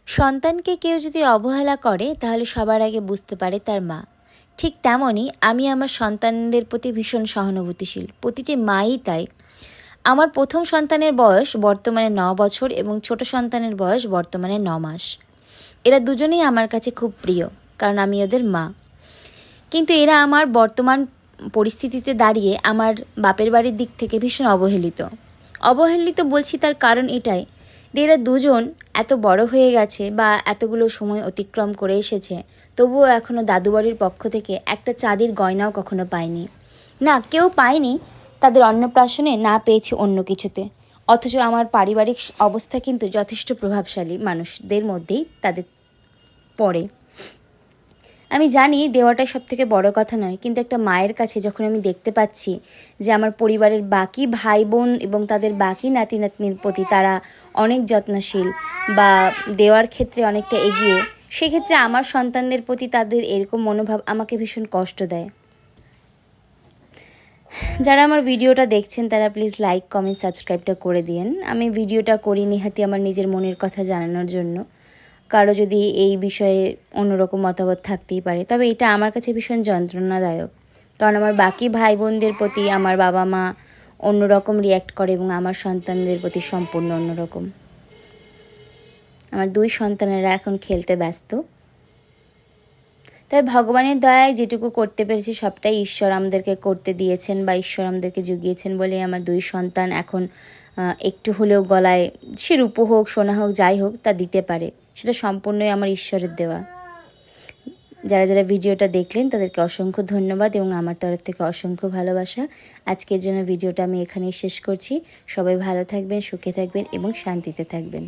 সন্তানকে কেউ যদি অবহেলা করে তাহলে সবার আগে বুঝতে পারে তার মা। ঠিক তেমনই আমি আমার সন্তানদের প্রতি ভীষণ সহানুভূতিশীল, প্রতিটি মাই তাই। আমার প্রথম সন্তানের বয়স বর্তমানে ৯ বছর এবং ছোট সন্তানের বয়স বর্তমানে ৯ মাস। এরা দুজনেই আমার কাছে খুব প্রিয়, কারণ আমি ওদের মা। কিন্তু এরা আমার বর্তমান পরিস্থিতিতে দাঁড়িয়ে আমার বাপের বাড়ির দিক থেকে ভীষণ অবহেলিত বলছি, তার কারণ এটাই যে এরা দুজন এত বড় হয়ে গেছে বা এতগুলো সময় অতিক্রম করে এসেছে, তবুও এখনও দাদু বাড়ির পক্ষ থেকে একটা চাঁদির গয়নাও কখনো পায়নি। না, কেউ পায়নি তাদের অন্নপ্রাশনে, না পেয়েছে অন্য কিছুতে। অথচ আমার পারিবারিক অবস্থা কিন্তু যথেষ্ট প্রভাবশালী মানুষদের মধ্যেই তাদের পড়ে। আমি জানি দেওয়াটাই সবথেকে বড় কথা নয়, কিন্তু একটা মায়ের কাছে যখন আমি দেখতে পাচ্ছি যে আমার পরিবারের বাকি ভাই বোন এবং তাদের বাকি নাতি নাতনির প্রতি তারা অনেক যত্নশীল বা দেওয়ার ক্ষেত্রে অনেকটা এগিয়ে, সেক্ষেত্রে আমার সন্তানদের প্রতি তাদের এরকম মনোভাব আমাকে ভীষণ কষ্ট দেয়। যারা আমার ভিডিওটা দেখছেন তারা প্লিজ লাইক, কমেন্ট, সাবস্ক্রাইবটা করে দিন। আমি ভিডিওটা করি নিহাতি আমার নিজের মনের কথা জানানোর জন্য। কারো যদি এই বিষয়ে অন্যরকম মতামত থাকতেই পারে, তবে এটা আমার কাছে ভীষণ যন্ত্রণাদায়ক। কারণ আমার বাকি ভাই বোনদের প্রতি আমার বাবা মা অন্যরকম রিয়্যাক্ট করে এবং আমার সন্তানদের প্রতি সম্পূর্ণ অন্যরকম। আমার 2 সন্তানেরা এখন খেলতে ব্যস্ত। তবে ভগবানের দয়ায় যেটুকু করতে পেরেছি সবটাই ঈশ্বর আমাদেরকে করতে দিয়েছেন বা ঈশ্বর আমাদেরকে জুগিয়েছেন বলেই আমার 2 সন্তান এখন একটু হলেও গলায় সে রূপো হোক, সোনা হোক, যাই হোক তা দিতে পারে। সেটা সম্পূর্ণই আমার ঈশ্বরের দেওয়া। যারা যারা ভিডিওটা দেখলেন তাদেরকে অসংখ্য ধন্যবাদ এবং আমার তরফ থেকে অসংখ্য ভালোবাসা। আজকের জন্য ভিডিওটা আমি এখানেই শেষ করছি। সবাই ভালো থাকবেন, সুখে থাকবেন এবং শান্তিতে থাকবেন।